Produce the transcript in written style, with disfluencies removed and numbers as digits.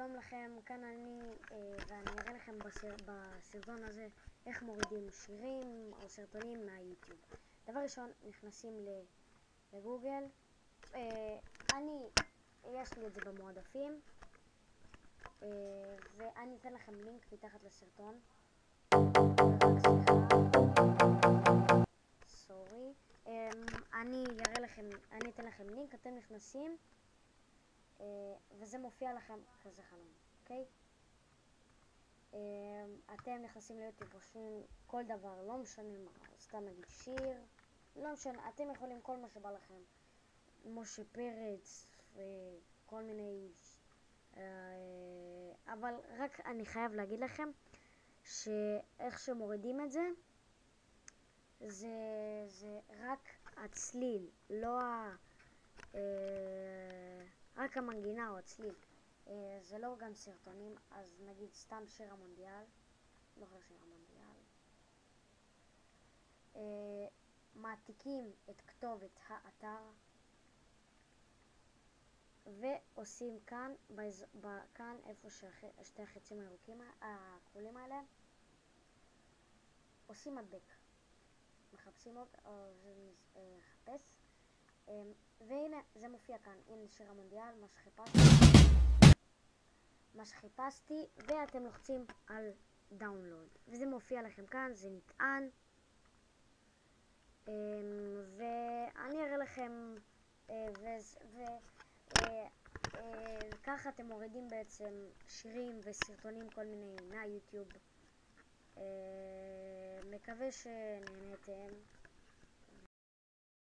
שלום לכם, כאן אני, ואני אראה לכם בסרטון הזה איך מורידים שירים או סרטונים מהיוטיוב. דבר ראשון, נכנסים לגוגל, יש לי את זה במועדפים, ואני אתן לכם לינק מתחת לסרטון. סורי, אני אתן לכם לינק, אתם נכנסים, וזה מופיע לכם כזה חלום, אוקיי? אתם נכנסים ליוטיוב, רושמים כל דבר, לא משנה מה, סתם נגיד שיר, לא משנה, אתם יכולים כל מה שבא לכם, משה פרץ וכל מיני, אבל רק אני חייב להגיד לכם שאיך שמורידים את זה, זה רק הצליל, לא רק המנגינה או הצליל. זה לא גם סרטונים, אז נגיד סתם שיר המונדיאל, לא חושב שיר המונדיאל. מעתיקים את כתובת האתר ועושים כאן, כאן איפה שתי החצים הירוקים הכחולים האלה, עושים מדבק, מחפשים עוד, חפש, והנה זה מופיע כאן, הנה שיר המונדיאל, מה שחיפשתי, ואתם לוחצים על דאונלוד וזה מופיע לכם כאן, זה נטען, ואני אראה לכם, ככה אתם מורידים בעצם שירים וסרטונים כל מיני מהיוטיוב. מקווה שנהנתם.